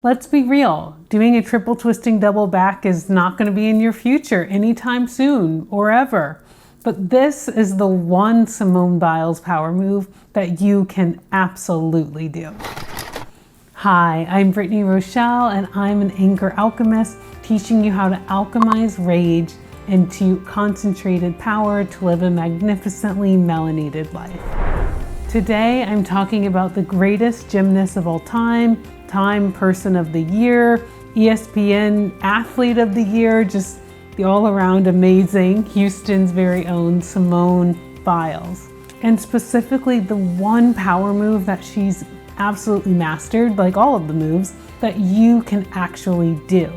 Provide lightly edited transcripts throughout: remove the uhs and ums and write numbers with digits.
Let's be real, doing a triple twisting double back is not going to be in your future anytime soon or ever. But this is the one Simone Biles power move that you can absolutely do. Hi, I'm Brittany Rochelle and I'm an anger alchemist teaching you how to alchemize rage into concentrated power to live a magnificently melanated life. Today I'm talking about the greatest gymnast of all time, Time Person of the Year, ESPN Athlete of the Year, just the all-around amazing Houston's very own Simone Biles. And specifically the one power move that she's absolutely mastered, like all of the moves, that you can actually do.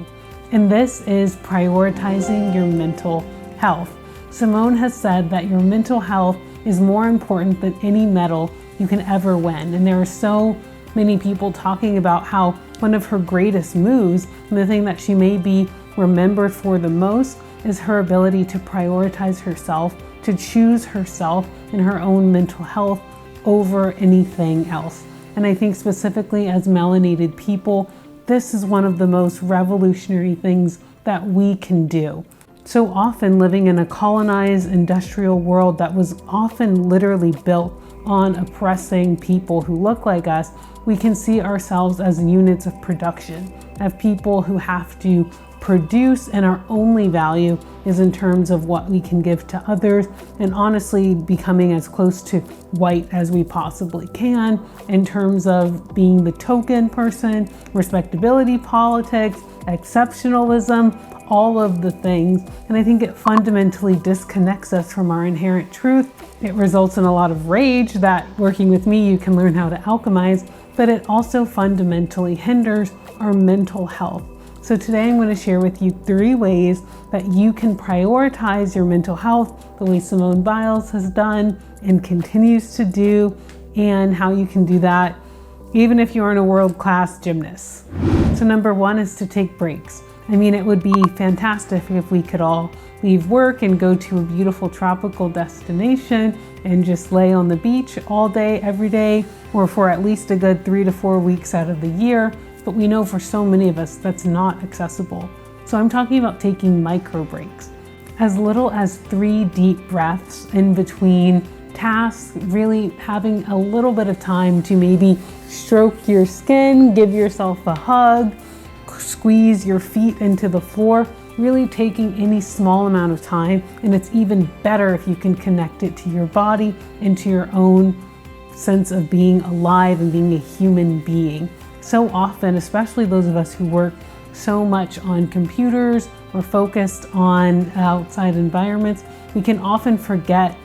And this is prioritizing your mental health. Simone has said that your mental health is more important than any medal you can ever win. And there are so many people talking about how one of her greatest moves, and the thing that she may be remembered for the most, is her ability to prioritize herself, to choose herself and her own mental health over anything else. And I think specifically as melanated people, this is one of the most revolutionary things that we can do. So often living in a colonized industrial world that was often literally built on oppressing people who look like us, we can see ourselves as units of production, of people who have to produce, and our only value is in terms of what we can give to others, and honestly becoming as close to white as we possibly can in terms of being the token person, respectability politics, exceptionalism, all of the things. And I think it fundamentally disconnects us from our inherent truth. It results in a lot of rage that, working with me, you can learn how to alchemize, but it also fundamentally hinders our mental health. So today I'm going to share with you 3 ways that you can prioritize your mental health the way Simone Biles has done and continues to do, and how you can do that even if you aren't a world-class gymnast. So number 1 is to take breaks. I mean, it would be fantastic if we could all leave work and go to a beautiful tropical destination and just lay on the beach all day, every day, or for at least a good 3 to 4 weeks out of the year. But we know for so many of us that's not accessible. So I'm talking about taking micro breaks. As little as 3 deep breaths in between tasks, really having a little bit of time to maybe stroke your skin, give yourself a hug, squeeze your feet into the floor, really taking any small amount of time. And it's even better if you can connect it to your body and to your own sense of being alive and being a human being. So often, especially those of us who work so much on computers or focused on outside environments, we can often forget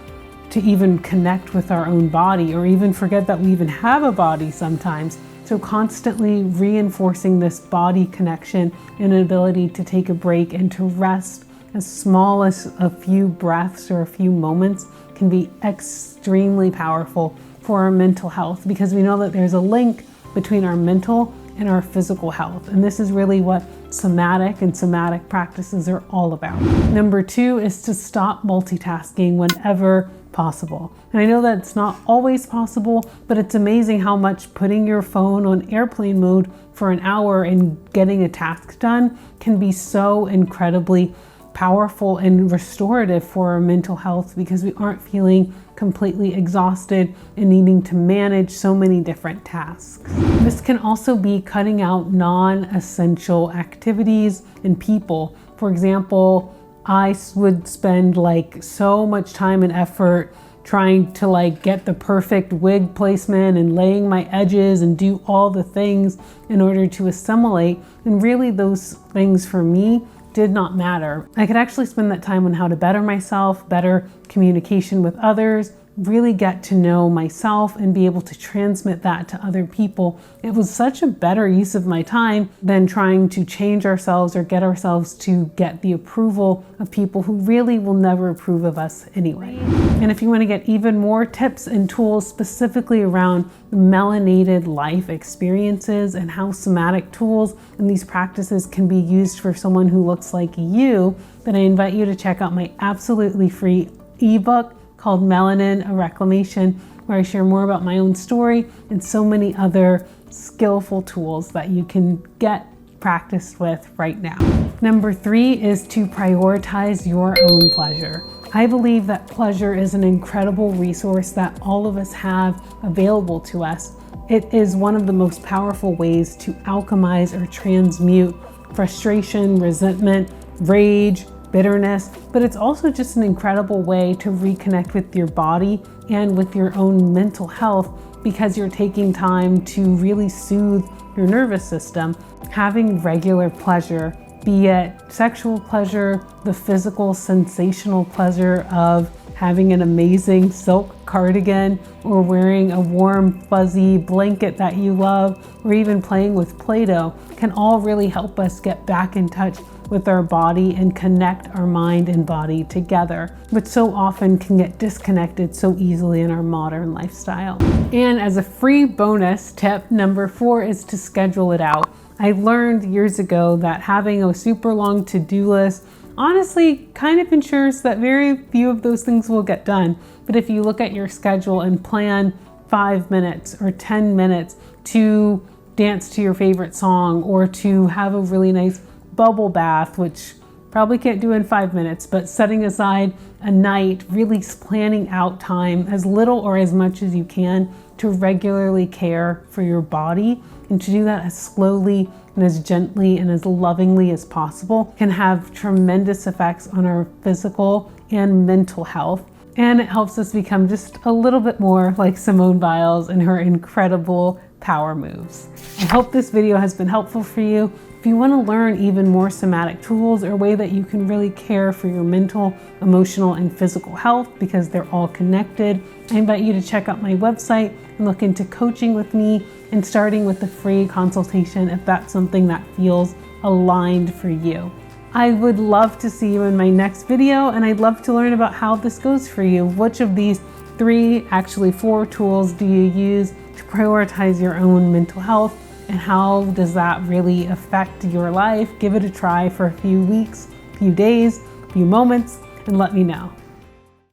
to even connect with our own body, or even forget that we even have a body sometimes. So constantly reinforcing this body connection and an ability to take a break and to rest, as small as a few breaths or a few moments, can be extremely powerful for our mental health, because we know that there's a link between our mental and our physical health. And this is really what somatic practices are all about. Number 2 is to stop multitasking whenever possible. And I know that it's not always possible, but it's amazing how much putting your phone on airplane mode for an hour and getting a task done can be so incredibly powerful and restorative for our mental health, because we aren't feeling completely exhausted and needing to manage so many different tasks. This can also be cutting out non-essential activities and people. For example, I would spend so much time and effort trying to get the perfect wig placement and laying my edges and do all the things in order to assimilate. And really those things for me did not matter. I could actually spend that time on how to better myself, better communication with others, really get to know myself and be able to transmit that to other people. It was such a better use of my time than trying to change ourselves or get ourselves to get the approval of people who really will never approve of us anyway. And if you want to get even more tips and tools specifically around melanated life experiences and how somatic tools and these practices can be used for someone who looks like you, then I invite you to check out my absolutely free ebook called Melanin, a Reclamation, where I share more about my own story and so many other skillful tools that you can get practiced with right now. Number 3 is to prioritize your own pleasure. I believe that pleasure is an incredible resource that all of us have available to us. It is one of the most powerful ways to alchemize or transmute frustration, resentment, rage, bitterness, but it's also just an incredible way to reconnect with your body and with your own mental health because you're taking time to really soothe your nervous system. Having regular pleasure, be it sexual pleasure, the physical sensational pleasure of having an amazing silk cardigan, or wearing a warm fuzzy blanket that you love, or even playing with Play-Doh, can all really help us get back in touch with our body and connect our mind and body together, which so often can get disconnected so easily in our modern lifestyle. And as a free bonus tip, number 4 is to schedule it out. I learned years ago that having a super long to-do list honestly kind of ensures that very few of those things will get done. But if you look at your schedule and plan 5 minutes or 10 minutes to dance to your favorite song, or to have a really nice bubble bath, which probably can't do in 5 minutes, but setting aside a night, really planning out time, as little or as much as you can, to regularly care for your body, and to do that as slowly and as gently and as lovingly as possible, can have tremendous effects on our physical and mental health. And it helps us become just a little bit more like Simone Biles and her incredible power moves. I hope this video has been helpful for you. If you want to learn even more somatic tools, or a way that you can really care for your mental, emotional, and physical health, because they're all connected, I invite you to check out my website and look into coaching with me, and starting with a free consultation if that's something that feels aligned for you. I would love to see you in my next video, and I'd love to learn about how this goes for you. Which of these 4 tools do you use to prioritize your own mental health? And how does that really affect your life? Give it a try for a few weeks, few days, few moments, and let me know.